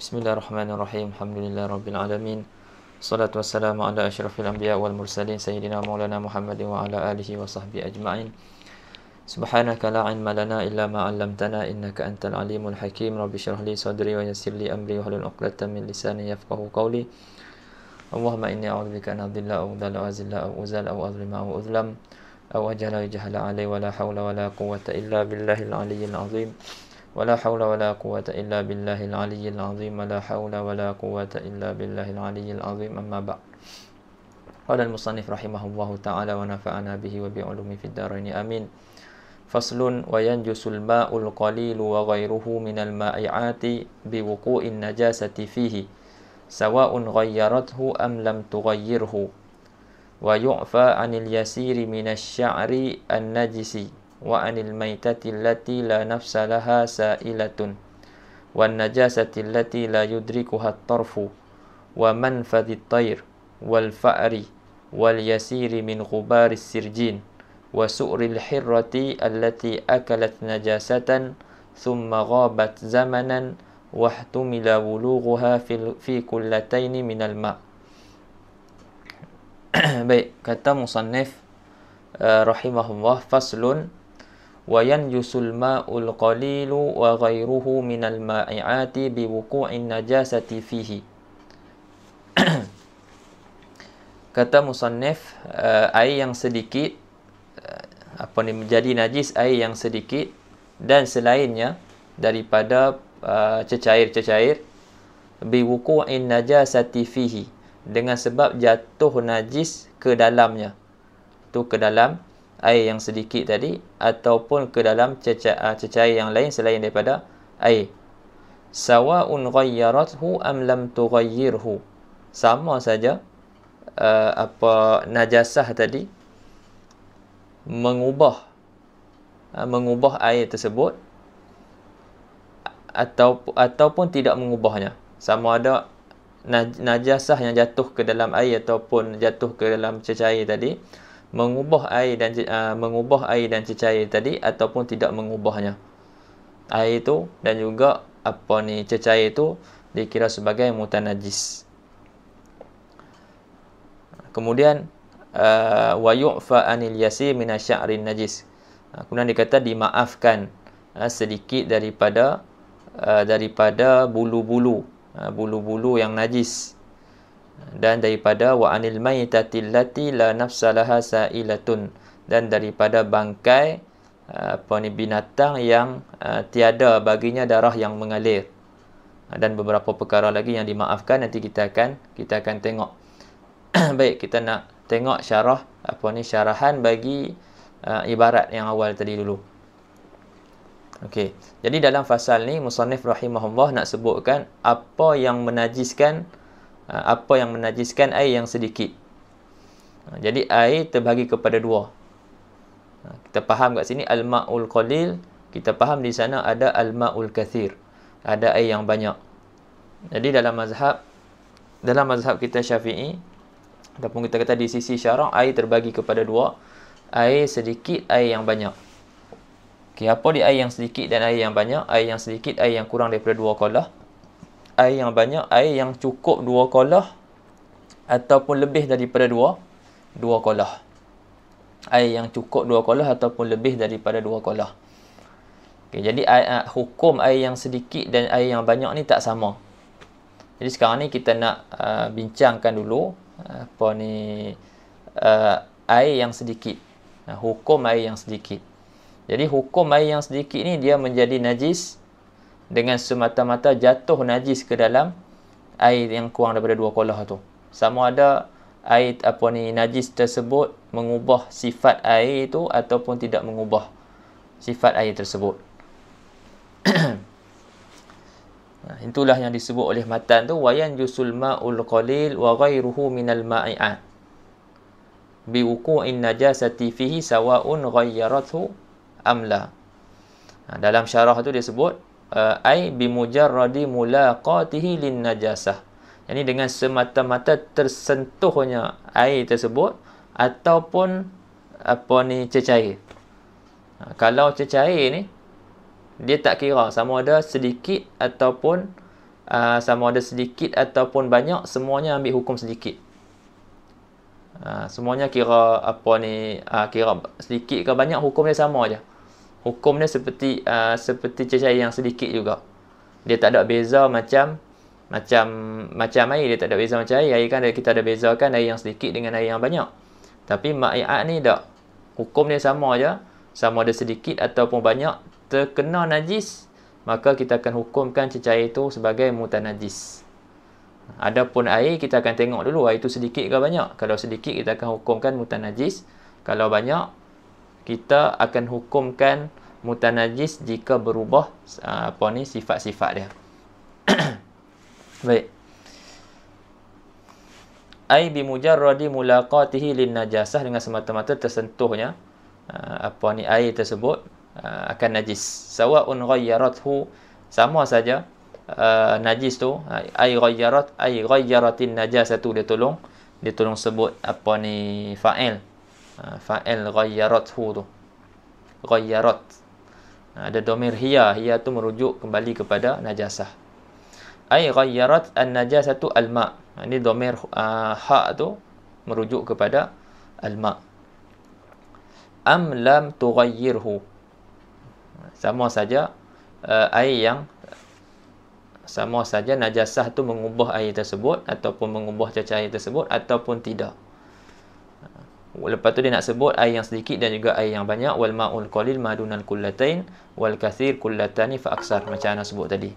Bismillahirrahmanirrahim. Alhamdulillahirabbil alamin. Wassalatu wassalamu ala asyrafil anbiya wal mursalin sayyidina maulana Muhammadin wa ala alihi wa sahbihi ajma'in. Subhanaka la ilma lana illa ma 'allamtana innaka antal alimul hakim. Rabbi shrah li sadri wa yassir li amri wa hlul 'uqdatam min lisani yafqahu qawli. Allahumma inni a'udzubika an adilla aw udalla aw azilla aw uzal aw azlima aw uzlam aw ajhala jahala alai wa la hawla wa la quwwata illa billahil aliyyil azim. ولا حول ولا قوة إلا بالله العلي العظيم ولا حول ولا قوة إلا بالله العلي العظيم أما بعد. قال المصنف رحمه الله تعالى ونفعنا به وبعلومه في الدارين آمين. فصل وينجس الماء القليل وغيره من المائعات بوقوع النجاسة فيه سواء غيرته أم لم تغيره ويعفى عن اليسير من الشعر النجس وعن الميتة التي لا نفس لها سائلة والنجاسة التي لا يدركها الطرف ومنفذ الطير والفأر واليسير من غبار السرجين وسؤر الحرة التي أكلت نجاسة ثم غابت زمنا واحتمل بلوغها في كلتين من الماء. Baik, kata musannif rahimahullah, faslun wa yanjusul ma'ul qalilu wa ghairuhu minal ma'i'ati biwuqu'in najasati fihi. Kata musannif, air yang sedikit menjadi najis, air yang sedikit dan selainnya daripada cecair-cecair biwuqu'in najasati fihi, dengan sebab jatuh najis ke dalamnya, tu ke dalam air yang sedikit tadi ataupun ke dalam cecair yang lain selain daripada air. Sawa'un ghayyarathu am lam tughayyirhu, sama saja najasah tadi mengubah air tersebut ataupun tidak mengubahnya. Sama ada najasah yang jatuh ke dalam air ataupun jatuh ke dalam cecair tadi mengubah air dan cecair tadi ataupun tidak mengubahnya. Air itu dan juga cecair itu dikira sebagai mutanajis. Kemudian wa yu'fa anil yasir minasya'rin najis. Kemudian dikata dimaafkan sedikit daripada bulu-bulu yang najis, dan daripada wa anil maitatil lati la nafsa laha sa'ilatun, dan daripada bangkai binatang yang tiada baginya darah yang mengalir, dan beberapa perkara lagi yang dimaafkan. Nanti kita akan tengok. Baik, kita nak tengok syarahan bagi ibarat yang awal tadi dulu. Okey, jadi dalam fasal ni musannif rahimahullah nak sebutkan apa yang menajiskan air yang sedikit. Jadi air terbagi kepada dua. Kita faham kat sini al-ma'ul qalil, kita faham di sana ada al-ma'ul kathir, ada air yang banyak. Jadi dalam mazhab kita Syafi'i, ataupun kita kata di sisi syarak, air terbagi kepada dua, air sedikit, air yang banyak. Okey, apa dia air yang sedikit dan air yang banyak? Air yang sedikit, air yang kurang daripada 2 kolah. Air yang banyak, air yang cukup 2 kolah ataupun lebih daripada 2 kolah. Air yang cukup 2 kolah ataupun lebih daripada 2 kolah. Okey, jadi hukum air yang sedikit dan air yang banyak ni tak sama. Jadi sekarang ni kita nak bincangkan dulu air yang sedikit. Hukum air yang sedikit. Jadi hukum air yang sedikit ni dia menjadi najis dengan semata-mata jatuh najis ke dalam air yang kurang daripada 2 kolah tu. Sama ada air najis tersebut mengubah sifat air itu ataupun tidak mengubah sifat air tersebut. Itulah yang disebut oleh matan tu, wa yanjusul ma'ul qalil wa ghairuhu minal ma'i'at bi wuqu'in najasati fihi sawa'un ghayyarathu amla. Dalam syarah tu dia sebut ai bi mujarradi mulaqatihi lin najasah. Yani dengan semata-mata tersentuhnya air tersebut ataupun cecair. Kalau cecair ni dia tak kira sama ada sedikit ataupun sama ada sedikit ataupun banyak, semuanya ambil hukum sedikit. Semuanya kira kira sedikit ke banyak, hukum dia sama aja. Hukum dia seperti cecair yang sedikit juga. Dia tak ada beza macam air. Dia tak ada beza macam air. Air kan kita ada bezakan air yang sedikit dengan air yang banyak. Tapi ma'i'at ni tak. Hukum dia sama aja. Sama ada sedikit ataupun banyak terkena najis, maka kita akan hukumkan cecair itu sebagai mutanajis. Adapun air, kita akan tengok dulu air itu sedikit ke banyak. Kalau sedikit, kita akan hukumkan mutanajis. Kalau banyak, kita akan hukumkan mutanajis jika berubah sifat-sifat dia. Baik. Ai bi mujarradi mulaqatihi lin najasah, dengan semata-mata tersentuhnya air tersebut akan najis. Sawa'un ghayyarathu, sama saja najis tu ai ghayyaratin najasatu, dia tolong sebut fa'il ghayyaratuhu tu, ghayyarat. Ada domir hiya tu merujuk kembali kepada najasah. Ai ghayyarat an-najasatu al-ma'. Ini domir ha tu merujuk kepada al-ma'. Am lam tughayyirhu, sama saja sama saja najasah tu mengubah air tersebut ataupun mengubah cecair tersebut ataupun tidak. Lepas tu dia nak sebut air yang sedikit dan juga air yang banyak. Wal ma'ul qalil madunal kullatain wal kathir kullatani fa aksar, macam ana sebut tadi.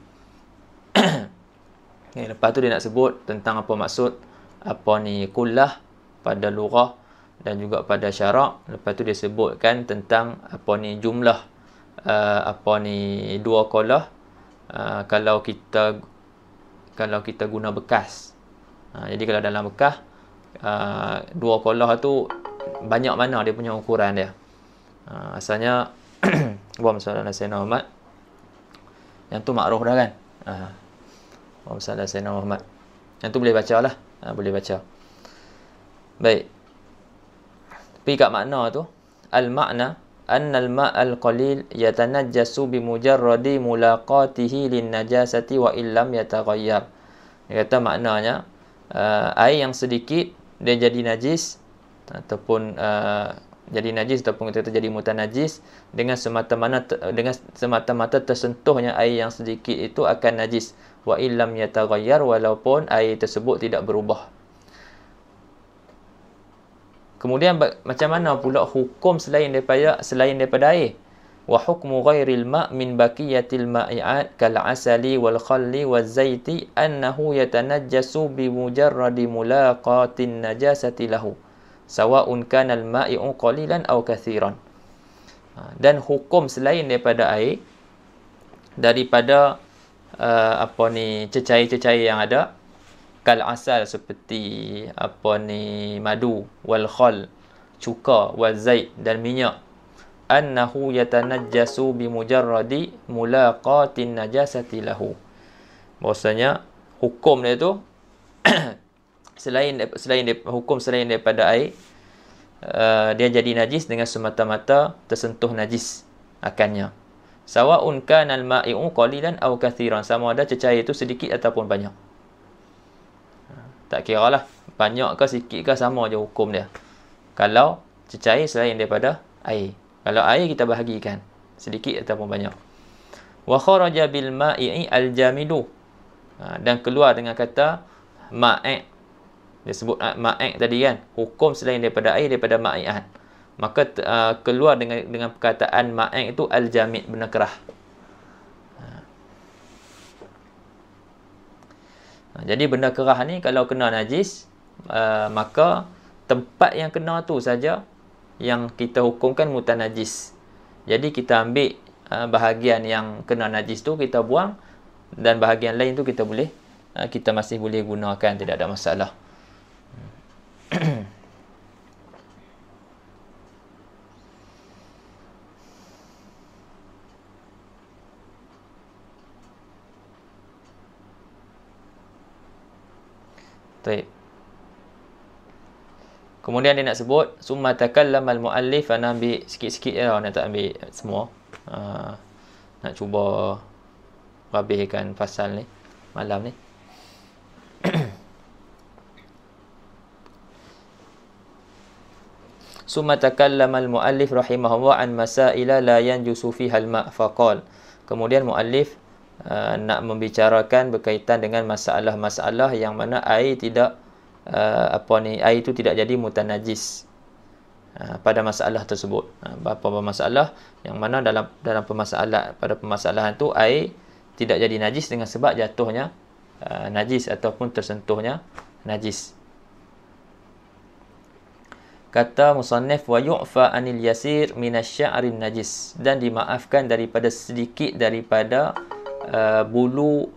Lepas tu dia nak sebut tentang apa maksud kullah pada lughah dan juga pada syarak. Lepas tu dia sebutkan tentang jumlah dua kolah kalau kita guna bekas. Jadi kalau dalam bekas dua kolah tu banyak mana dia punya ukuran dia. Asalnya Allahumma salli ala sayyidina Muhammad, yang tu makruh dah kan. Allahumma salli ala sayyidina Muhammad, yang tu boleh baca lah. Boleh baca. Baik. Tapi kat makna tu, al-makna anna al-ma'al qalil yatanajjasu bi mujarradi mulaqatihi lin najasati wa illam yataghayyar. Dia kata maknanya air yang sedikit dia jadi najis ataupun kita jadi mutanajis dengan semata-mata tersentuhnya air yang sedikit itu akan najis, wa illam yataghayyar, walaupun air tersebut tidak berubah. Kemudian macam mana pula hukum selain daripada air? Wa hukmu ghairil ma' min baqiyatil ma'i'at kal asali wal khalli waz zaiti annahu yatanajjasu bi mujarradi mulaqatin najasati lahu sawa'un kana al ma'i'u qalilan aw kathiran. Dan hukum selain daripada air, daripada cecair-cecair yang ada, kal asal seperti madu, wal khal cuka, wal zait dan minyak, annahu yatanajjasu bi mujarradi mulaqatin najasati lahu, bahwasanya hukum dia tu hukum selain daripada air, dia jadi najis dengan semata-mata tersentuh najis akannya. Sawa'un kana al-ma'i'u qalilan aw kathiran, sama ada cecair itu sedikit ataupun banyak. Tak kira lah banyak ke sikit ke, sama je hukum dia kalau cecair selain daripada air. Kalau air kita bahagikan sedikit ataupun banyak. Wa kharaja bil ma'i al-jamidu, dan keluar dengan kata ma'i'. Dia sebut ma'i' tadi kan, hukum selain daripada air, daripada ma'i'at. Maka keluar dengan perkataan ma'i' itu al-jamid, benda kerah. Jadi benda kerah ni kalau kena najis, maka tempat yang kena tu saja yang kita hukumkan mutanajis. Jadi kita ambil bahagian yang kena najis tu kita buang, dan bahagian lain tu kita masih boleh gunakan, tidak ada masalah. Baik. Kemudian dia nak sebut summa takallama al-muallif, ana ambil sikit-sikit je lah, nak tak ambil semua. Nak cuba habiskan pasal ni. malam ni. Summa takallama al-muallif rahimahullah an masaila la yanjusu fiha al-ma' faqal. Kemudian muallif nak membicarakan berkaitan dengan masalah-masalah yang mana air tidak air itu tidak jadi mutanajis pada masalah tersebut. Beberapa masalah yang mana dalam permasalahan tu air tidak jadi najis dengan sebab jatuhnya najis ataupun tersentuhnya najis. Kata musannif, wa yu'fa anil yasir minasya'rin najis, dan dimaafkan daripada sedikit daripada bulu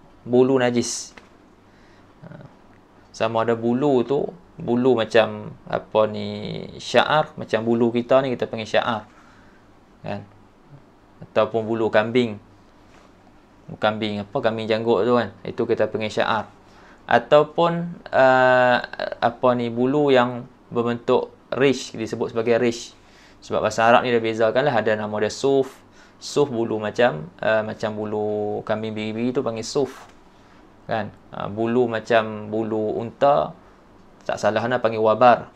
najis. Sama ada bulu tu, bulu macam sya'ar, macam bulu kita ni kita panggil sya'ar, kan? Ataupun bulu kambing. Kambing janggut tu kan, itu kita panggil sya'ar. Ataupun bulu yang berbentuk rish, disebut sebagai rish. Sebab bahasa Arab ni dia bezakan lah, ada nama dia suf. Suf bulu macam bulu kambing biri tu panggil suf, kan? Bulu macam bulu unta, tak salah nak panggil wabar.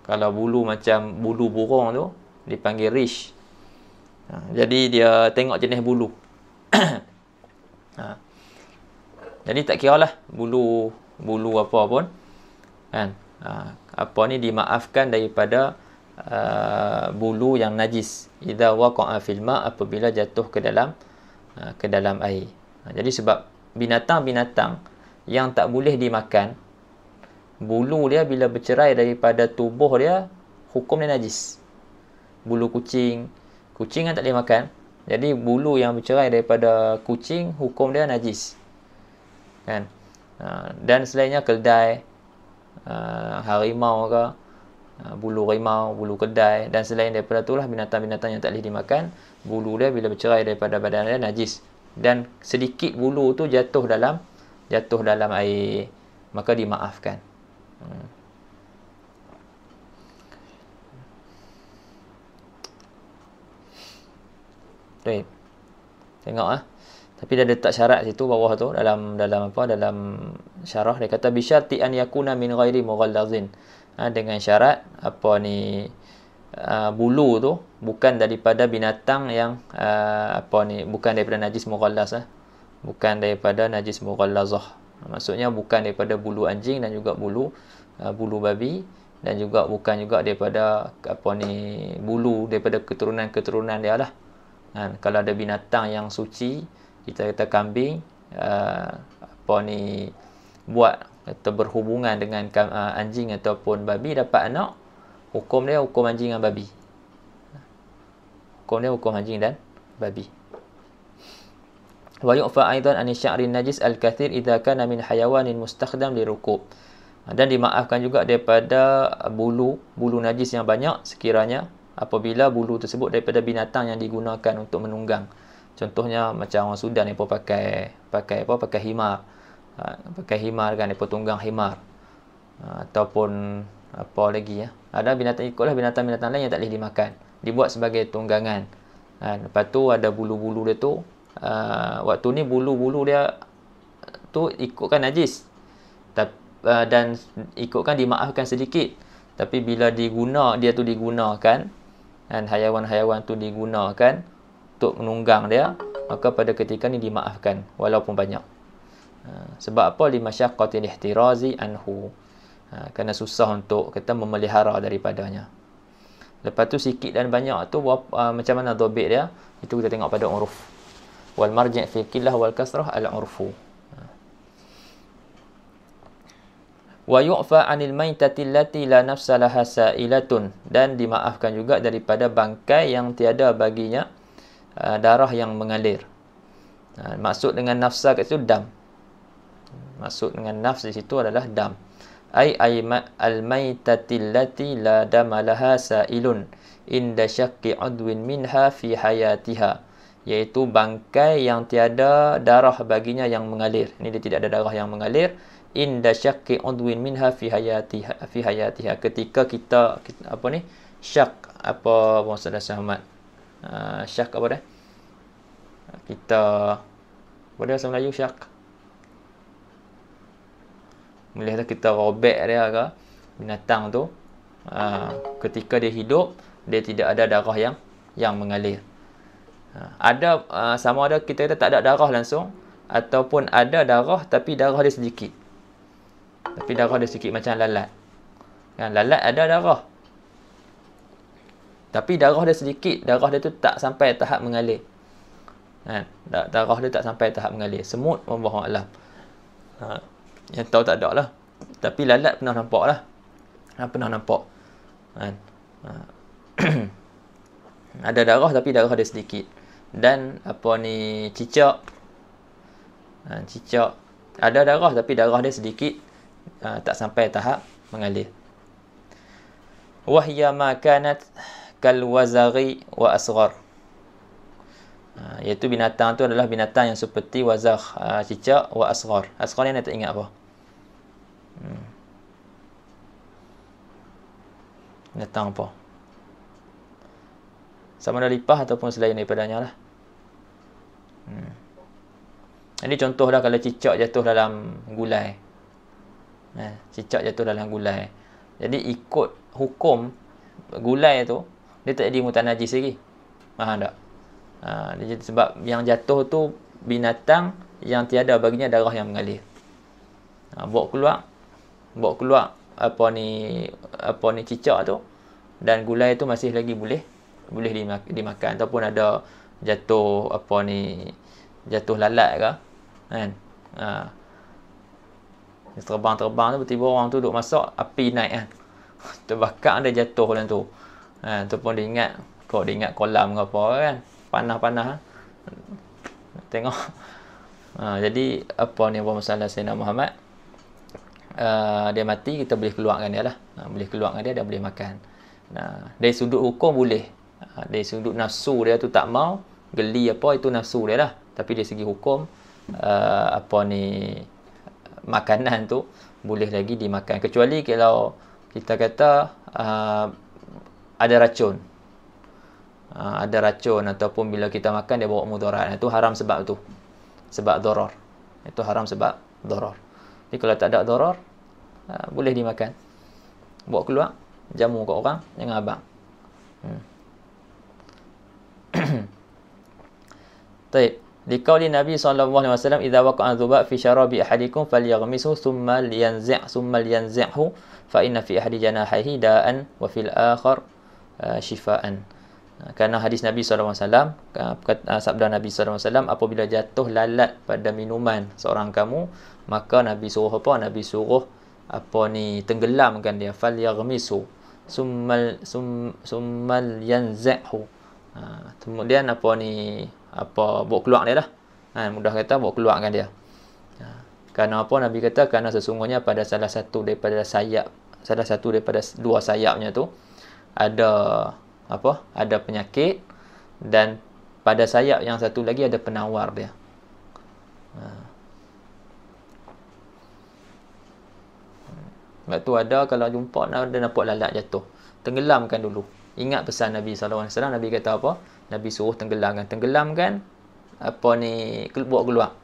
Kalau bulu macam bulu burung tu dipanggil rish. Jadi dia tengok jenis bulu. Jadi tak kira lah bulu apa pun, kan? Dimaafkan daripada bulu yang najis idza waqa'a fil ma', apabila jatuh ke dalam air. Jadi sebab binatang-binatang yang tak boleh dimakan, bulu dia bila bercerai daripada tubuh dia, hukum dia najis. Bulu kucing kan tak boleh makan. Jadi bulu yang bercerai daripada kucing, hukum dia najis, kan? Dan selainnya keldai, harimau ke, bulu rimau, bulu kedai, dan selain daripada itulah binatang-binatang yang tak boleh dimakan, bulu dia bila bercerai daripada badan dia najis. Dan sedikit bulu tu jatuh dalam air, maka dimaafkan. Baik. Tengok tapi dia letak syarat situ bawah tu, dalam syarah dia kata bisyarti an yakuna min ghairi mughallazin. Dengan syarat bulu tu bukan daripada binatang yang bukan daripada najis mughallaz, bukan daripada najis mughallazah. Maksudnya bukan daripada bulu anjing dan juga bulu babi, dan juga bukan juga daripada bulu daripada keturunan dia lah. Kalau ada binatang yang suci, kita kata kambing buat atau berhubungan dengan anjing ataupun babi, dapat anak, hukum dia hukum anjing dan babi. Hukum dia hukum anjing dan babi. Wa yu'fa aidan an sya'rin najis al-kathir idza kana min hayawanin mustakhdam lirukub. Dan dimaafkan juga daripada bulu najis yang banyak sekiranya apabila bulu tersebut daripada binatang yang digunakan untuk menunggang. Contohnya macam orang Sudan ni pakai himar. Pakai himar kan, mereka tunggang himar. Ataupun apa lagi ada ikutlah binatang-binatang lain yang tak boleh dimakan, dibuat sebagai tunggangan. Lepas tu ada bulu-bulu dia tu, waktu ni bulu-bulu dia tu ikutkan najis, dan ikutkan dimaafkan sedikit. Tapi bila dia tu digunakan, dan haiwan-haiwan tu digunakan untuk menunggang dia, maka pada ketika ni dimaafkan walaupun banyak. Sebab apa? Limasyaqqatil ihtirazi anhu, kerana susah untuk kita memelihara daripadanya. Lepas tu sikit dan banyak tu macam mana dhabit dia, itu kita tengok pada uruf. Wal marji' fi qillah wal kasrah al urfu. Wa yu'fa 'anil maitati allati la nafsa laha sa'ilatun, dan dimaafkan juga daripada bangkai yang tiada baginya darah yang mengalir. Maksud dengan nafsa kat situ dam. Maksud dengan nafs di situ adalah dam. Ai al-maitati allati la dama laha sa'ilun inda syaqqi 'udwin minha fi hayatiha, iaitu bangkai yang tiada darah baginya yang mengalir. Ini dia tidak ada darah yang mengalir. Inda syaqqi 'udwin minha fi hayatiha, ketika kita syak, apa maksud Syekh Ahmad? Syak apa dah? Kita, apa dia bahasa Melayu syak? boleh kita robek dia ke binatang tu, ketika dia hidup dia tidak ada darah yang mengalir. Ada sama ada kita kata tak ada darah langsung, ataupun ada darah tapi darah dia sedikit. Tapi darah dia sedikit macam lalat. Kan, lalat ada darah. Tapi darah dia sedikit, darah dia tu tak sampai tahap mengalir. Kan, darah dia tak sampai tahap mengalir. Semut wallahu alam. Yang tahu tak ada lah. Tapi lalat pernah nampak lah. Pernah nampak. Kan. Ada darah tapi darah dia sedikit. Dan cicak. Cicak ada darah tapi darah dia sedikit, tak sampai tahap mengalir. Wahya ma kanat kal wazaghi wa asghar. Iaitu binatang tu adalah binatang yang seperti wazagh, cicak, wa asghar. Asghar ni tak ingat apa? Binatang apa? Sama ada lipah ataupun selain daripadanya lah. Ini contohlah kalau cicak jatuh dalam gulai. Cicak jatuh dalam gulai. Jadi ikut hukum gulai tu, dia tak jadi mutanajis lagi. Faham tak? Sebab yang jatuh tu binatang yang tiada baginya darah yang mengalir. Bawa keluar cicak tu, dan gulai tu masih lagi boleh dimakan. Ataupun ada jatuh jatuh lalat ke, kan? Terbang tu, tiba-tiba orang tu duk masak, api naik kan. Terbakar dia jatuh dalam tu. Ataupun dia ingat kolam ke apa kan. Panah. Tengok. Jadi apa masalah Sayyidina Muhammad? Dia mati, kita boleh keluarkan dia lah. Boleh keluarkan dia, boleh makan. Dari sudut hukum boleh. Dari sudut nafsu dia tu tak mau, geli apa, itu nafsu dia lah. Tapi dari segi hukum, makanan tu boleh lagi dimakan. Kecuali kalau kita kata ada racun. Ada racun ataupun bila kita makan dia bawa mudarat. Itu haram sebab tu. Sebab darar. Itu haram sebab darar. Jadi kalau tak ada darar, boleh dimakan. Bawa keluar, jamu kat orang, jangan abang. Baik. Liqauli Nabi sallallahu alaihi wasallam, "Idza waqa'a dhubab fi syarabi ahadikum falyaghmisu thumma liyanzi'hu fa inna fi ahadi janahihi da'an wa fil akhar shifaan." Kerana hadis Nabi sallallahu alaihi wasallam, sabda Nabi sallallahu alaihi wasallam, apabila jatuh lalat pada minuman seorang kamu, maka Nabi suruh apa? Nabi suruh tenggelamkan dia, falyaghmisu summal yanzi'hu. Kemudian bawa keluar dia lah. Mudah kata bawa keluarkan dia. Kerana apa? Nabi kata kerana sesungguhnya pada salah satu daripada dua sayapnya tu ada penyakit, dan pada sayap yang satu lagi ada penawar dia. Sebab tu kalau jumpa ada nampak lalat jatuh, tenggelamkan dulu. Ingat pesan Nabi SAW. Nabi kata apa? Nabi suruh tenggelamkan bawa keluar.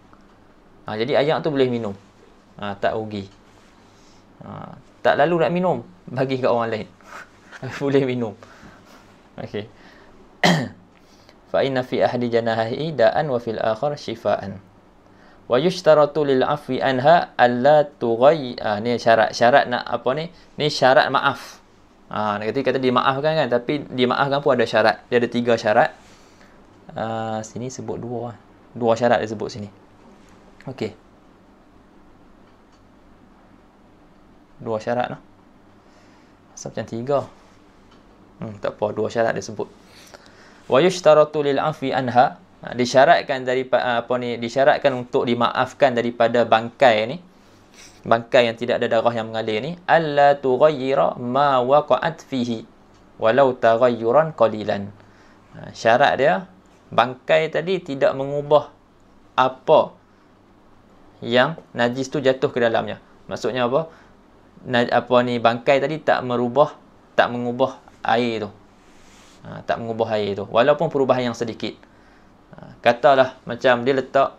Jadi ayak tu boleh minum. Tak rugi. Tak lalu nak minum, bagi kat orang lain. Boleh minum. Okey. Fa inna fi ahadi janahihi da'an wa fil akhar shifaan. Wa yushtaratu lil afwi anha alla tughayy. Ni syarat nak ni syarat maaf. Kata dimaafkan kan, tapi dimaafkan pun ada syarat. Dia ada 3 syarat. Sini sebut 2 syarat dia sebut sini. Okey. 2 syarat lah. Asal macam 3. Tak apa, 2 syarat dia sebut. Wa yushtaratu lil afwi anha, disyaratkan disyaratkan untuk dimaafkan daripada bangkai ni. Bangkai yang tidak ada darah yang mengalir ni, alla tughayyira ma waqa'at fihi walau taghayyuran qalilan. Syarat dia, bangkai tadi tidak mengubah apa yang najis tu jatuh ke dalamnya. Maksudnya apa? Bangkai tadi tak mengubah air tu. Tak mengubah air tu, walaupun perubahan yang sedikit. Katalah macam dia letak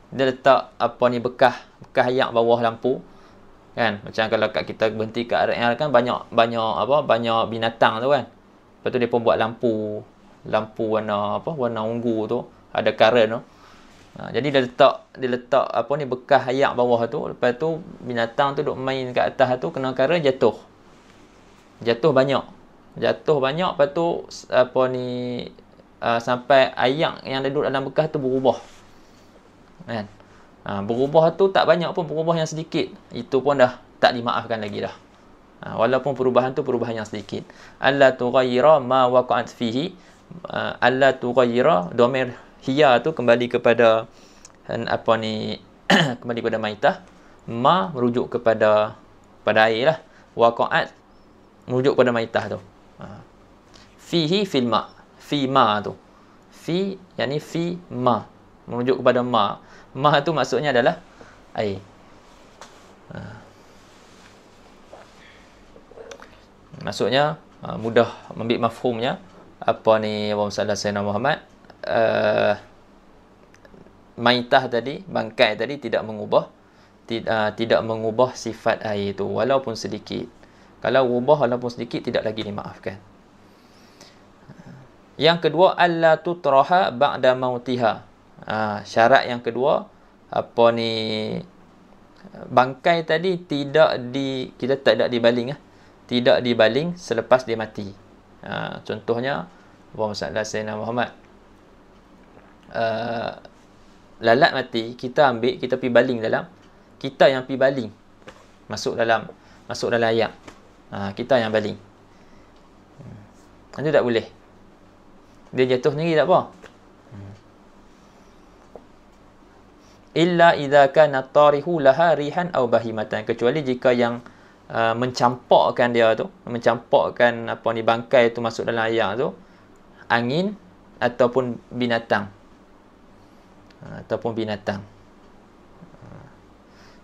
dia letak apa ni bekas ayak bawah lampu kan. Macam kalau kat kita berhenti kat RL kan banyak binatang tu kan. Lepas tu dia pun buat lampu warna ungu tu, ada current tu. Jadi dia letak apa ni bekas ayak bawah tu. Lepas tu binatang tu duk main kat atas tu, kena current, jatuh banyak. Lepas tu apa ni sampai ayak yang duduk dalam bekas tu berubah kan. Berubah tu tak banyak pun, berubah yang sedikit, itu pun dah tak dimaafkan lagi dah. Walaupun perubahan tu perubahan yang sedikit. Alla tughayyira ma waqa'at fihi. Alla tughayyira, domir hiya tu kembali kepada apa ni kembali kepada maitah. Ma merujuk kepada air lah. Waqa'at merujuk kepada maitah tu. Fihi fil ma. Fi ma tu. Fi yakni fi ma. Merujuk kepada ma. Ma tu maksudnya adalah air. Maksudnya mudah ambil mafhumnya. Apa ni Allahumma salli ala sayyidina Muhammad, maitah tadi, bangkai tadi tidak mengubah sifat air itu walaupun sedikit. Kalau ubah walaupun sedikit tidak lagi dimaafkan. Yang kedua, alla tutraha ba'da mautiha. Syarat yang kedua, apa ni bangkai tadi kita tidak dibaling tidak dibaling selepas dia mati. Contohnya Allahumma salli ala sayyidina Muhammad, lalat mati, kita pergi baling dalam, kita yang pergi baling masuk dalam ayak. Kita yang baling. Itu tak boleh. Dia jatuh sendiri tak apa. Illa idza kana tarihu laha rihan aw bahimatan, kecuali jika yang mencampakkan apa ni bangkai tu masuk dalam ayak tu angin ataupun binatang.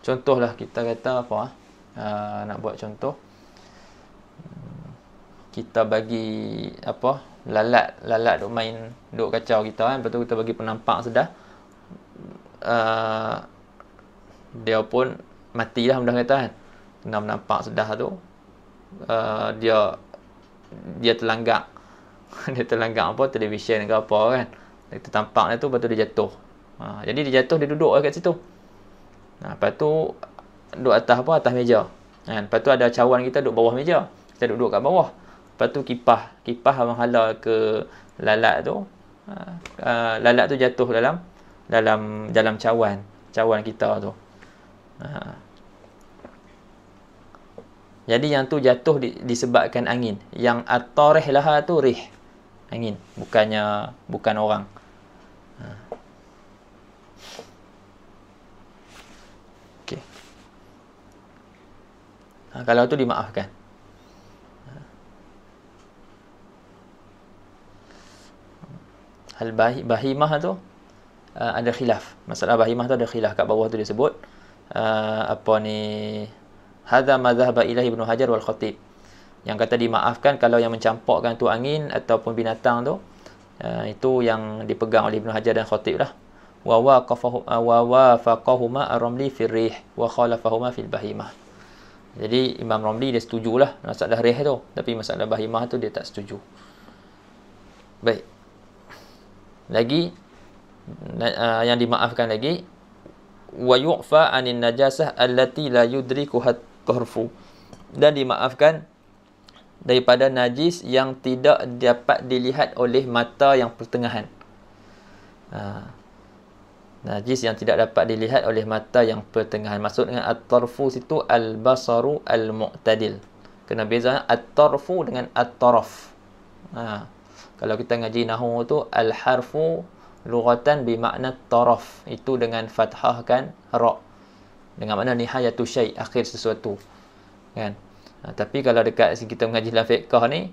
Contohlah kita kata apa? Nak buat contoh, kita bagi apa, lalat duk main, duk kacau kita kan. Lepas tu kita bagi penampak sedar, dia pun matilah mudah kata kan. Kena menampak sedar tu, dia terlanggak dia terlanggak apa, televisyen ke apa kan. Kita tampak dia tu, lepas tu dia jatuh. Jadi dia jatuh, dia duduk kat situ. Lepas tu duduk atas meja kan. Lepas tu ada cawan kita duduk bawah meja, kita duduk kat bawah. Lepas tu kipas menghala ke lalat tu. Lalat tu jatuh dalam cawan kita tu. Jadi yang tu jatuh disebabkan angin. Yang at-tarih laha tu rih, angin, bukan orang. Okey. Kalau tu dimaafkan. Bahimah tu ada khilaf. Masalah bahimah tu ada khilaf. Kat bawah tu disebut apa ni, hadza mazhab ilahi Ibnu Hajar wal Khatib, yang kata dimaafkan kalau yang mencampakkan tu angin ataupun binatang tu. Itu yang dipegang oleh Ibnu Hajar dan Khatib lah. Wa wafaqahuma ar-Ramli fi rih wa khalafahuma fil bahimah. Jadi Imam Ramli dia setujulah masalah rih tu, tapi masalah bahimah tu dia tak setuju. Baik. Lagi yang dimaafkan lagi, wa yu'fa 'anil najasah allati la yudrikuha at-tarfu, dan dimaafkan daripada najis yang tidak dapat dilihat oleh mata yang pertengahan. Najis yang tidak dapat dilihat oleh mata yang pertengahan. Maksud dengan at-tarfu situ al-basaru al-mu'tadil. Kena beza at-tarfu dengan at-taraf. Kalau kita ngaji nahwu tu, al-harfu lughatan bermakna taraf, itu dengan fathahkan ra, dengan makna nihayatu syai', akhir sesuatu kan. Tapi kalau dekat kita mengaji dalam fiqh ni,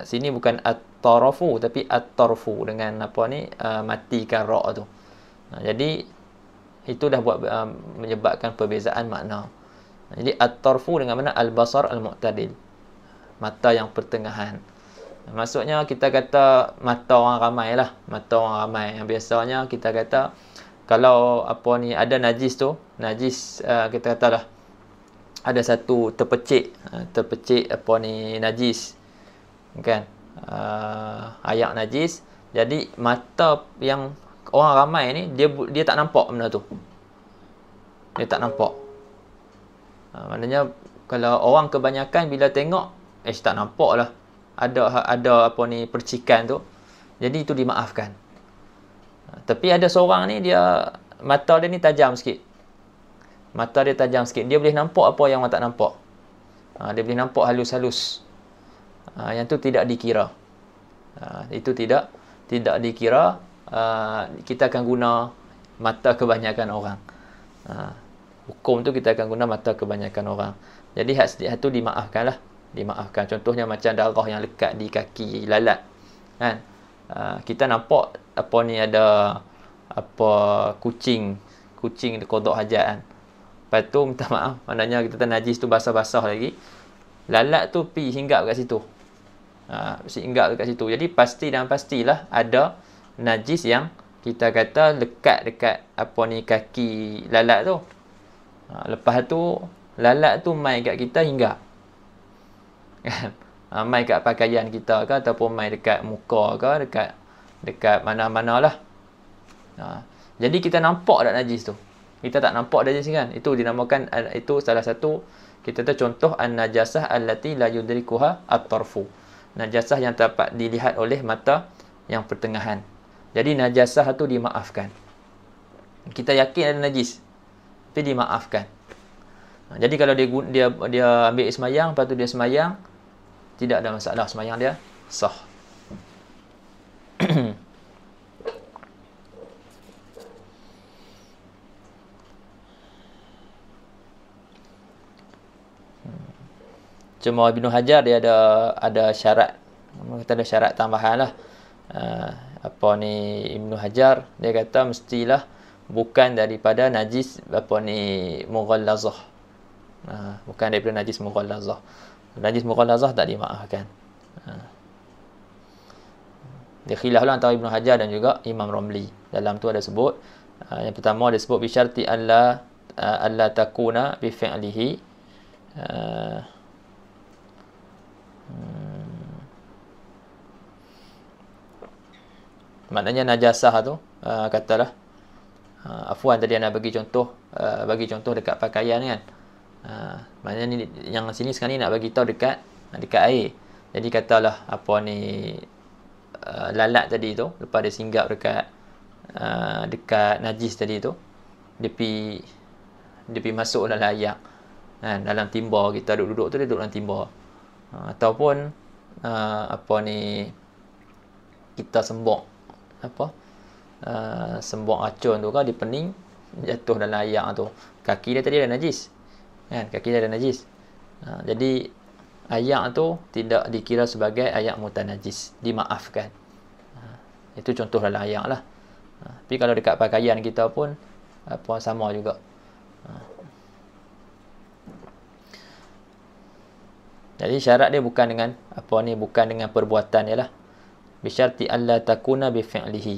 sini bukan at-tarafu tapi at-tarfu, dengan apa ni, matikan ra tu. Jadi itu dah buat menyebabkan perbezaan makna. Jadi at-tarfu dengan makna al-basar al-mu'tadil, mata yang pertengahan. Maksudnya kita kata mata orang ramai lah. Mata orang ramai yang biasanya kita kata Kalau apa ni ada najis tu, kita katalah ada satu terpecik apa ni najis, kan, ayak najis. Jadi mata yang orang ramai ni dia tak nampak benda tu, dia tak nampak. Maknanya kalau orang kebanyakan bila tengok tak nampak lah ada apa ni percikan tu, jadi itu dimaafkan. Tapi ada seorang ni dia mata dia ni tajam sikit. Dia boleh nampak apa yang orang tak nampak. Dia boleh nampak halus-halus. Yang tu tidak dikira. Itu tidak dikira. Kita akan guna mata kebanyakan orang. Hukum tu kita akan guna mata kebanyakan orang. Jadi hak sedikit tu dimaafkanlah. Dimaafkan. Contohnya macam darah yang lekat di kaki lalat, kan? Kita nampak apa ni ada apa kucing kodok hajat, kan. Lepas tu minta maaf, maknanya kita najis tu basah-basah lagi, lalat tu pi hinggap kat situ. Hinggap dekat situ. Jadi pastilah ada najis yang kita kata lekat dekat apa ni kaki lalat tu. Lepas tu lalat tu mai kat kita hinggap. Mai kat pakaian kita ke, ataupun mai dekat muka ke, dekat mana-manalah. Jadi kita nampak tak najis tu? Kita tak nampak najis, kan? Itu dinamakan, itu salah satu kita tahu contoh an-najasah allati la yudrikuha at-tarfu. Najasah yang dapat dilihat oleh mata yang pertengahan. Jadi najasah tu dimaafkan. Kita yakin ada najis, tapi dimaafkan. Jadi kalau dia ambil semayang, lepas tu dia semayang, tidak ada masalah, semayang dia sah. Cuma Ibnu Hajar dia ada syarat. Kita ada syarat tambahan lah. Apa ni Ibnu Hajar dia kata mestilah bukan daripada najis apa ni mughallazah. Bukan daripada najis mughallazah. Najis mughallazah tak dimaafkan. Dia khilaf lah antara Ibnu Hajar dan juga Imam Ramli. Dalam tu ada sebut, yang pertama ada sebut bisyarti alla takuna bi fi'lihi. Maknanya najasah tu katalah afwan tadi nak bagi contoh dekat pakaian, kan. Maknanya ni, yang sini sekarang ni nak bagi tahu dekat air. Jadi katalah apa ni lalat tadi tu, lepas dia singgap dekat najis tadi tu, dia pi masuk dalam ayak, kan, dalam timba. Kita duduk tu, dia duduk dalam timba. Ataupun apa ni kita sembok racun tu, kan, dia pening jatuh dalam ayak tu, kaki dia tadi ada najis, kan, kaki dia ada najis. Jadi ayak tu tidak dikira sebagai ayak mutanajis, dimaafkan. Itu contoh dalam ayak lah. Tapi kalau dekat pakaian kita pun apa sama juga. Jadi syarat dia bukan dengan perbuatan dia lah. Bisyarti alla takuna bi fi'lihi.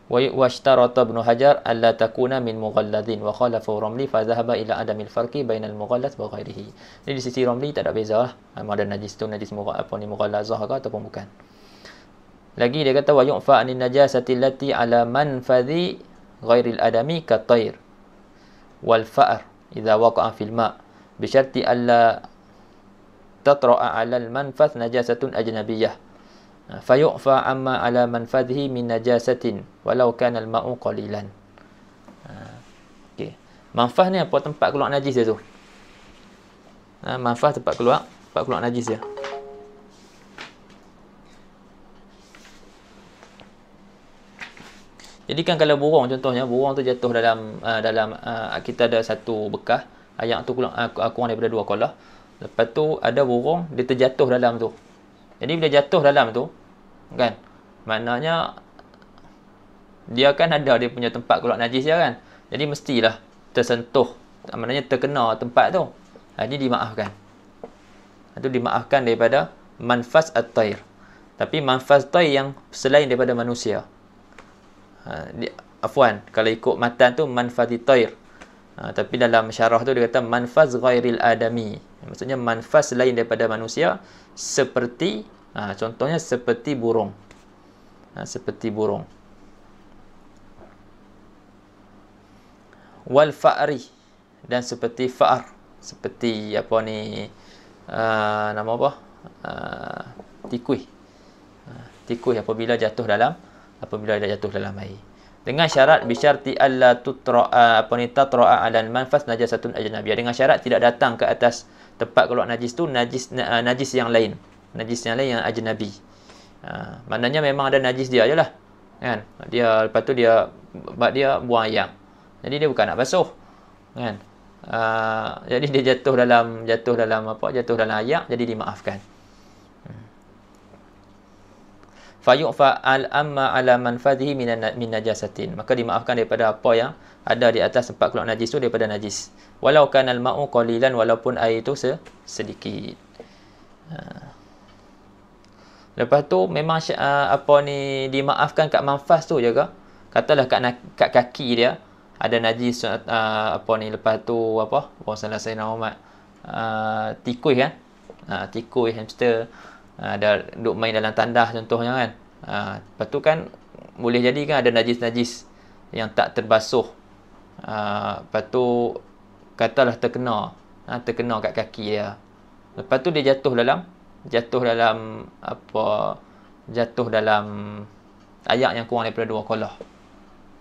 Wa ishtarata Ibnu Hajar alla takuna min mughalladhin wa khalafa Ramli fa dhahaba ila adamil farqi bainal mughallaz wa ghairihi. Jadi di sisi Ramli tak ada beza lah. Ada najis tu najis mughallazah ke ataupun bukan. Lagi dia kata wa yu'fa anin najasati allati ala manfadhi ghairil adami ka tayr wal fa'r idza waqa'a fil ma' bi syarti alla tatra'a 'ala al manfath najasatun ajnabiyyah fayu'fa amma 'ala manfadhihi min najasatin walau kana al ma'u qalilan. Okey. Manfath ni apa? Tempat keluar najis dia tu. Manfath tempat keluar najis dia. Jadi kan kalau burung, contohnya burung tu jatuh dalam kita ada satu bekas ayak tu kurang daripada 2 kolah. Lepas tu ada burung dia terjatuh dalam tu. Jadi bila jatuh dalam tu, kan, maknanya dia kan ada dia punya tempat keluar najis dia, kan. Jadi mestilah tersentuh, maknanya terkena tempat tu. Ini dimaafkan. Itu dimaafkan daripada manfas at-tayr. Tapi manfaz tair yang selain daripada manusia. Afwan, kalau ikut matan tu manfazi tair. Tapi dalam syarah tu dia kata manfaz ghairil adami. Maksudnya manfaz selain daripada manusia seperti contohnya seperti burung. Seperti burung. Wal fa'ri, dan seperti fa'ar, seperti apa ni nama apa? Tikui. Tikui apabila jatuh dalam air. Dengan syarat bisyarti alla tutra'a tatra'a 'ala al-manfas najasatun ajnabiyyah. Dengan syarat tidak datang ke atas tempat keluar najis tu najis yang lain. Najis yang lain yang ajnabi. Maknanya memang ada najis dia ajalah. Kan? Dia lepas tu dia buang air. Jadi dia bukan nak basuh. Kan? Jadi dia jatuh dalam air, jadi dimaafkan. Fayu'fa al-amma ala manfadhihi min najasatin. Maka dimaafkan daripada apa yang ada di atas tempat keluar najis tu daripada najis. Walau kana al-ma'u qalilan, walaupun air itu sedikit. Lepas tu memang dimaafkan kat manfas tu juga. Katalah kat kaki dia ada najis lepas tu orang salah saya nama Muhammad. Tikui kan? Tikui hamster ada duk main dalam tandas contohnya kan. Lepas tu kan boleh jadi kan ada najis-najis yang tak terbasuh. Lepas tu katalah terkena kat kaki dia. Lepas tu dia jatuh dalam ayak yang kurang daripada 2 kolah.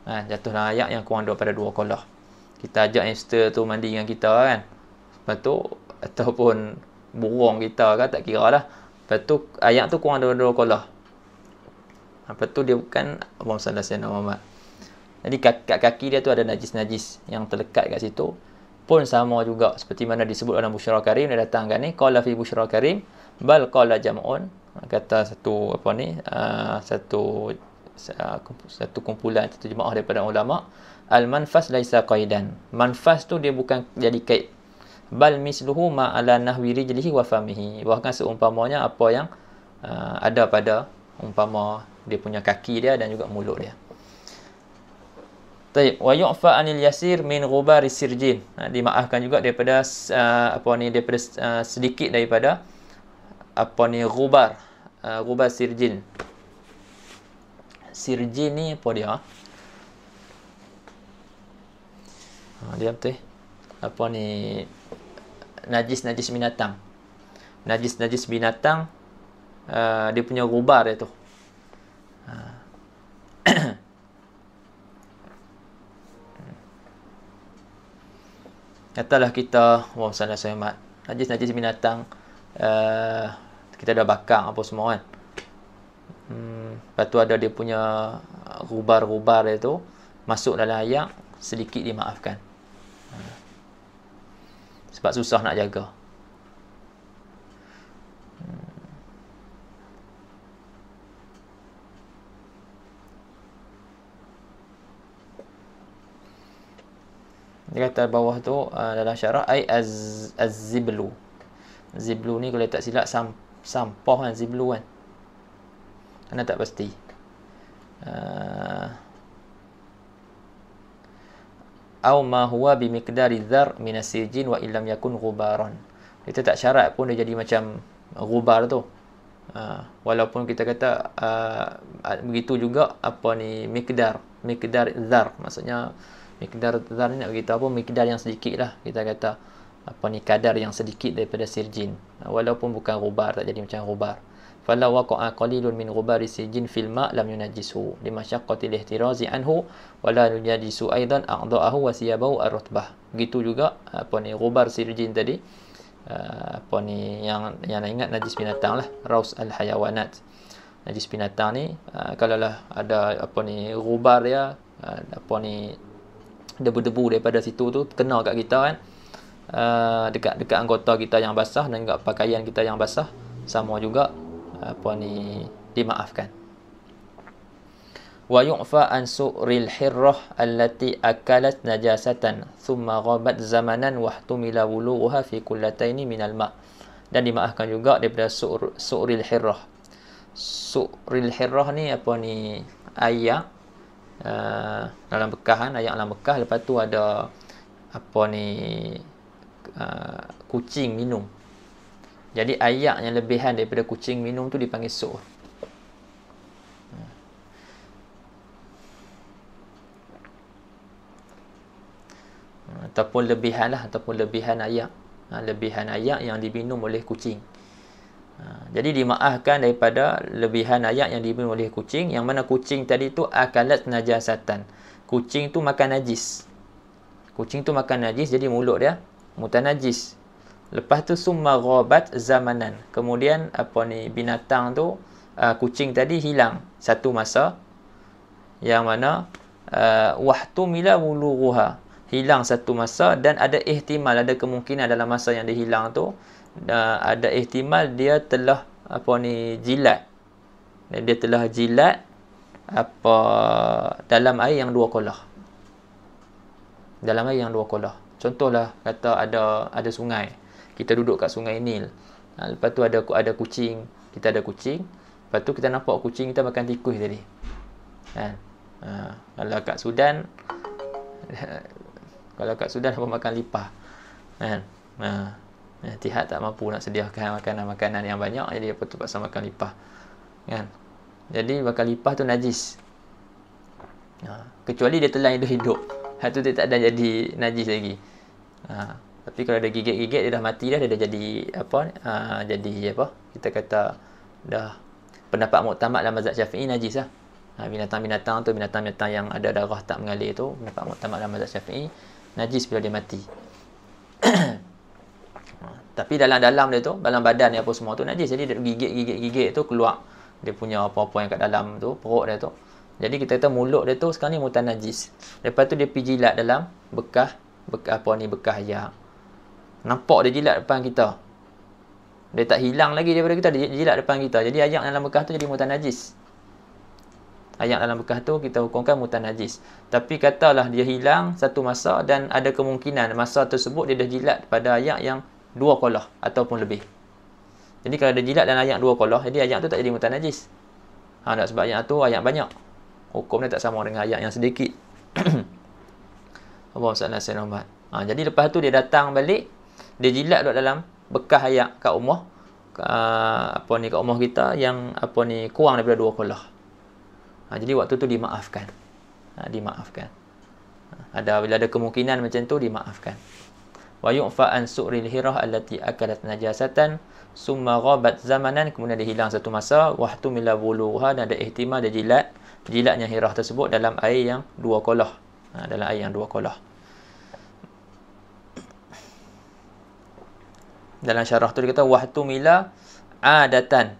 Jatuh dalam ayak yang kurang daripada 2 kolah. Kita ajak hamster tu mandi dengan kita kan. Lepas tu ataupun burung kita kan, tak kira lah. Lepas tu ayak tu kurang daripada 2 kolah. Lepas tu dia bukan Allahumma salli ala sayyidina Muhammad. Jadi kat kaki dia tu ada najis-najis yang terlekat kat situ. Pun sama juga seperti mana disebut dalam Busyra Karim, dia datangkan ni qala fi Busyra Karim bal qala jam'un, kata satu kumpulan, satu jemaah daripada ulama, al manfas laisa qaidan. Manfas tu dia bukan jadi kait. Bal misluhu ma ala nahwi rijlihi wa famihi. Bahkan seumpamanya apa yang ada pada umpama dia punya kaki dia dan juga mulut dia. Baik, wa yu'fa 'anil yasir min ghubari sirjin. Dimaafkan juga daripada sedikit daripada ghubar sirjin. Sirjin ni apa dia? Dia betul. Najis binatang. Najis binatang, dia punya ghubar dia tu. Katalah kita najis binatang, kita dah bakar apa semua kan. Lepas tu ada dia punya ghubar dia tu masuk dalam air, sedikit dimaafkan. Sebab susah nak jaga. Dia kata bawah tu dalam syarah ai az-ziblu. Ziblu ni kalau tak silap sampah kan, ziblu kan. Anda tak pasti. Au ma huwa bi miqdari dzar min as-sijin wa illam yakun ghubaran. Kita tak syarat pun dia jadi macam ghubar tu. Walaupun kita kata begitu juga miqdar dzar, maksudnya miqdar dzar ni nak beritahu apa, miqdar yang sedikit lah, kita kata kadar yang sedikit daripada sirjin, walaupun bukan ghubar, tak jadi macam ghubar. Fala waqa'a qalilun min ghubari sijin fil ma' lam yunajjisu li masyaqqati al-ihtirazi anhu wa la yunajjisu aidan a'dha'ahu wa siyabahu ar-rutbah. Begitu juga ghubar sirjin tadi, yang nak ingat najis binatang lah, raus al-hayawanat. Najis binatang ni kalau lah ada ghubar dia, debu-debu daripada situ tu kena kat kita kan, dekat anggota kita yang basah dan juga pakaian kita yang basah, sama juga dimaafkan. Wa yu'fa an su'ril hirrah allati akalat najasatan thumma ghabat zamanan wa ihtumila wulughuha fi kullataini minal ma'. Dan dimaafkan juga daripada su'ril hirrah. su'ril hirrah ni apa ni, ayak dalam bekah kan, ayak dalam bekah. Lepas tu ada apa ni, kucing minum. Jadi ayak yang lebihan daripada kucing minum tu dipanggil su'. Ataupun lebihan lah, ataupun lebihan ayak. Lebihan ayak yang diminum oleh kucing. Jadi dimaafkan daripada lebihan ayak yang diminum oleh kucing, yang mana kucing tadi tu akalat najasatan. Kucing tu makan najis. Kucing tu makan najis, jadi mulut dia mutanajis. Lepas tu summa ghabat zamanan. Kemudian apa ni, binatang tu, kucing tadi hilang satu masa, yang mana wahtumila wulughuha, hilang satu masa, dan ada ihtimal, ada kemungkinan dalam masa yang dia hilang tu, ada ihtimal dia telah apa ni, jilat. Dia telah jilat apa dalam air yang 2 kolah. Dalam air yang 2 kolah. Contohlah kata ada sungai. Kita duduk kat sungai Nil. Lepas tu ada kucing, kita ada kucing. Lepas tu kita nampak kucing kita makan tikus tadi. Kan? Kalau kat Sudan apa makan lipah. Kan? Tihad tak mampu nak sediakan makanan yang banyak, jadi apa tu pasal makan lipah. Kan? Jadi makan lipah tu najis. Kecuali dia telan hidup. Tu dia tak ada jadi najis lagi. Tapi kalau dia gigit-gigit, dia dah mati dah, dia dah jadi apa? Jadi apa? Kita kata dah, pendapat muktamad dalam mazhab Syafi'i najis lah. Binatang-binatang tu, binatang-binatang yang ada darah tak mengalir tu, pendapat muktamad dalam mazhab Syafi'i najis bila dia mati. Tapi dalam dia tu, dalam badan dia apa semua tu najis. Jadi dia gigit tu keluar dia punya apa-apa yang kat dalam tu, perut dia tu. Jadi kita kata mulut dia tu sekarang ni mutanajis. Lepas tu dia pergi jilat dalam bekas ayak. Nampak dia jilat depan kita. Dia tak hilang lagi daripada kita, dia jilat depan kita. Jadi ayak dalam bekas tu jadi mutanajis. Ayak dalam bekas tu kita hukumkan mutanajis. Tapi katalah dia hilang satu masa, dan ada kemungkinan masa tersebut dia dah jilat pada ayak yang 2 kolah ataupun lebih. Jadi kalau dia jilat dalam ayak 2 kolah, jadi ayak tu tak jadi mutanajis. Sebab ayak tu ayak banyak. Hukum dia tak sama dengan ayak yang sedikit. Allahumma salli ala sayyidina Muhammad. Jadi lepas tu dia datang balik, dia jilat duduk dalam bekas ayak kat rumah, kat rumah kita yang kurang daripada 2 kolah. Jadi waktu tu dimaafkan. Dimaafkan. Bila ada kemungkinan macam tu, dimaafkan. Wa yu'fa an su'ril hirah allati akalat najasatan summa ghabat zamanan, kemudian dia hilang satu masa, wahtumila bulugha, dan ada ihtimal dia jilatnya hirah tersebut dalam air yang 2 kolah. Dalam air yang 2 kolah. Dalam syarah tu dia kata wahtumila adatan.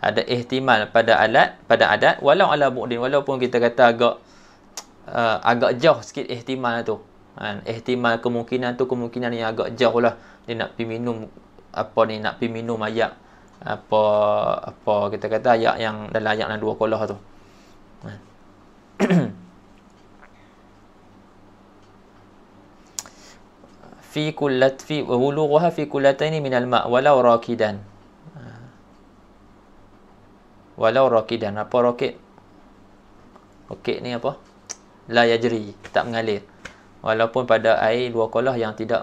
Ada ihtimal pada adat walau ala bu'din, walaupun kita kata agak jauh sikit ihtimal tu. Ihtimal kemungkinan tu kemungkinan yang agak jauh lah. Dia nak pergi minum nak pergi minum ayak kita kata ayak yang dalam ayak yang 2 kolah tu. fi wulughuha fi kullataini minal ma' walau rakidan. Walau rakidan. Apa rakid? Rakid ni apa? La yajri, tak mengalir. Walaupun pada air 2 kolah yang tidak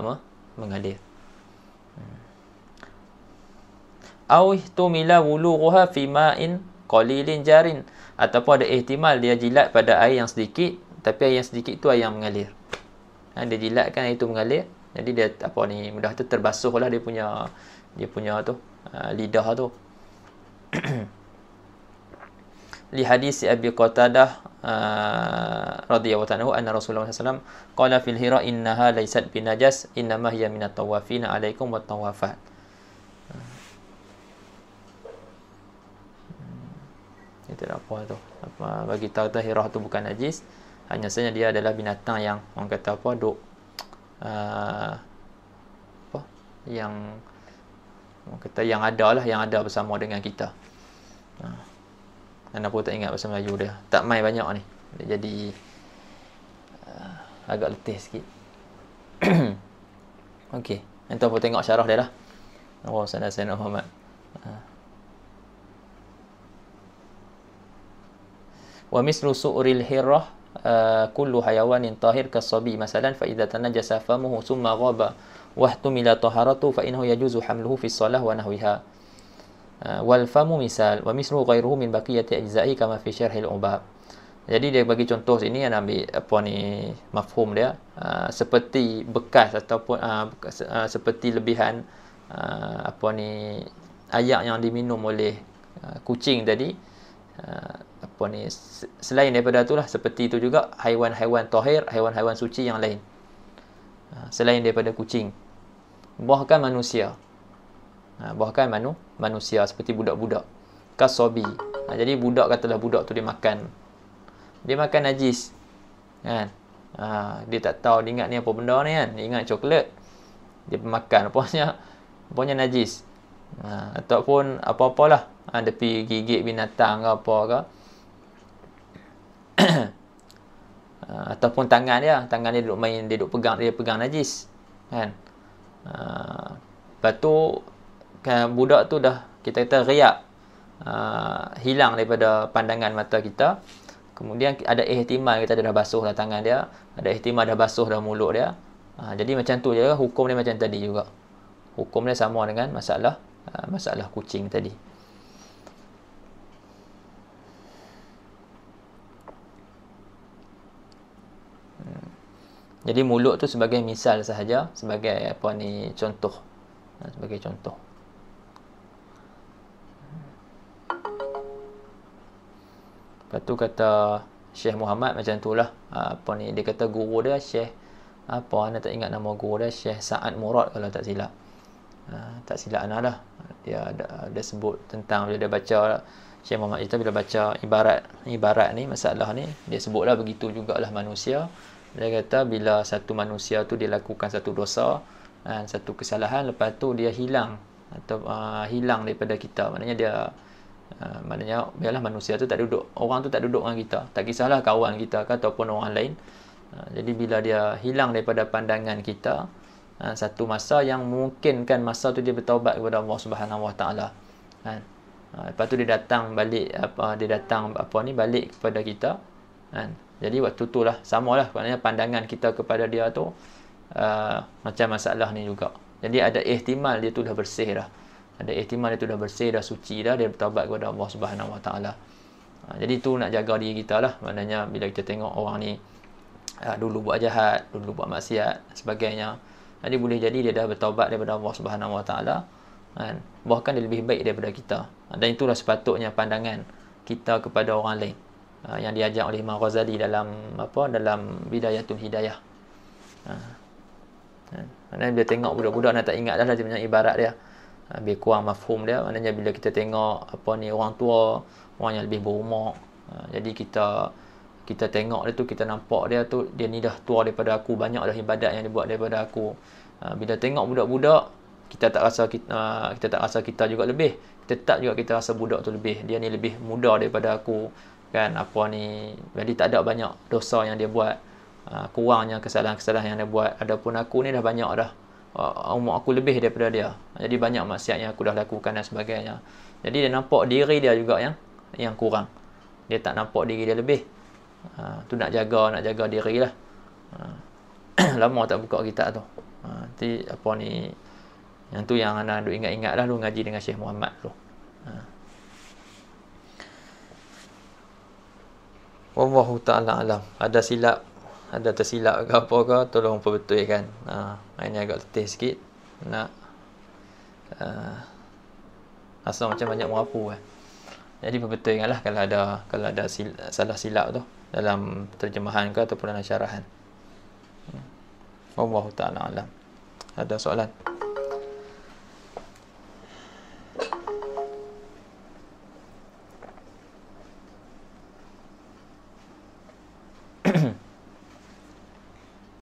mengalir. Au ihtumila wulughuha fi ma'in qalilin jarin, ataupun ada ihtimal dia jilat pada air yang sedikit, tapi air yang sedikit tu air yang mengalir. Dia jilatkan air tu mengalir, jadi dia mudah tu terbasuhlah dia punya tu lidah tu. Li hadis Abi Qatadah radhiyallahu anhu anna Rasulullah sallallahu alaihi wasallam qala fil hira innaha laysat binajas innama hiya minat tawafina alaikum wat tawafat. Itu apa tu? Bagi tahu hirah tu bukan najis, hanya saja dia adalah binatang yang orang kata yang orang kata yang ada bersama dengan kita. Dan apa tak ingat bahasa Melayu dia. Tak mai banyak ni. Dia jadi agak letih sikit. Okey. Nanti apa tengok syarah dia lah. Allah sallallahu alaihi wasallam. Wa mislu su'ril hirrah kullu hayawanin tahir kasabi masalan fa idza tanajjasa famuhu thumma ghaba wa ihtumila taharatu fa innahu yajuzu hamluhu fi shalah wa nahwiha. Wal famu misal wa mislu ghairuhu min baqiyati ajza'i kama fi syarhil ubab. Jadi dia bagi contoh sini yang ambil apa ni mafhum dia, seperti bekas ataupun seperti lebihan apa ni ayak yang diminum oleh kucing tadi, apa ni selain daripada itulah seperti itu juga haiwan-haiwan tahir, haiwan-haiwan suci yang lain selain daripada kucing, bahkan manusia. Bahkan manusia seperti budak-budak kasobi. Jadi budak, katalah budak tu dia makan najis kan, dia tak tahu, dia ingat ni apa benda ni kan, dia ingat coklat, dia makan punya najis, ataupun apa-apalah, dia pergi gigit binatang ke apa ke, ataupun tangan dia duduk main, dia pegang najis kan. Lepas tu kan budak tu dah kita kata riak, hilang daripada pandangan mata kita. Kemudian ada ihtimal kita dah basuh dah tangan dia, ada ihtimal dah basuh dah mulut dia. Jadi macam tu je, hukum dia macam tadi juga. Hukum dia sama dengan masalah kucing tadi. Jadi mulut tu sebagai misal sahaja, sebagai apa ni contoh. Sebagai contoh. Lepas tu kata Syekh Muhammad macam itulah, apa ni dia kata guru dia Syekh apa, anda tak ingat nama guru dia, Syekh Sa'ad Murad kalau tak silap. Tak silap ana lah. Dia ada sebut tentang, bila dia baca Syekh Muhammad itu, bila baca ibarat ni, masalah ni, dia sebutlah begitu jugalah manusia. Dia kata bila satu manusia tu dia lakukan satu dosa, satu kesalahan, lepas tu dia hilang atau hilang daripada kita, maknanya biarlah manusia tu tak duduk, orang tu tak duduk dengan kita, tak kisahlah kawan kita ke ataupun orang lain. Jadi bila dia hilang daripada pandangan kita, satu masa yang mungkin kan masa tu dia bertaubat kepada Allah Subhanahu Wa Taala kan. Lepas tu dia datang balik balik kepada kita kan. Jadi waktu tu lah samalah, maknanya pandangan kita kepada dia tu macam masalah ni juga. Jadi ada ihtimal dia tu dah bersih dah. Ada ihtimal dia tu dah bersih, dah suci dah, dia bertaubat kepada Allah Subhanahu Wa Taala. Jadi tu nak jaga diri kita lah. Maknanya bila kita tengok orang ni dulu buat jahat, dulu buat maksiat sebagainya, jadi boleh jadi dia dah bertaubat daripada Allah Subhanahu Wa Taala kan. Bahkan dia lebih baik daripada kita. Dan itulah sepatutnya pandangan kita kepada orang lain, yang diajar oleh Imam Ghazali dalam Bidayatul Hidayah. Maknanya dia tengok budak-budak nak tak ingat dah dia punya ibarat dia, lebih kurang mafhum dia. Maknanya bila kita tengok orang tua, orang yang lebih berumur, jadi kita tengok dia tu, kita nampak dia tu, dia ni dah tua daripada aku, banyak dah ibadat yang dia buat daripada aku. Bila tengok budak-budak, kita tak rasa kita juga lebih, tetap juga kita rasa budak tu lebih, dia ni lebih muda daripada aku kan, jadi tak ada banyak dosa yang dia buat, kurangnya kesalahan-kesalahan yang dia buat. Adapun aku ni dah banyak dah, umur aku lebih daripada dia, jadi banyak maksiat yang aku dah lakukan dan sebagainya. Jadi dia nampak diri dia juga yang kurang, dia tak nampak diri dia lebih. Tu nak jaga diri lah. Lama tak buka kitab tu. Nanti yang tu yang anda duk ingat-ingat lah lu ngaji dengan Syekh Muhammad tu. Wallahu ta'ala alam. Ada silap, ada tersilap ke apa ke, tolong perbetulkan. Ini agak letih sikit. Nak rasa macam banyak merapu kan. Jadi perbetulkanlah kalau ada salah silap tu dalam terjemahan ke ataupun dalam syarahan. Wallahu ta'ala alam. Ada soalan?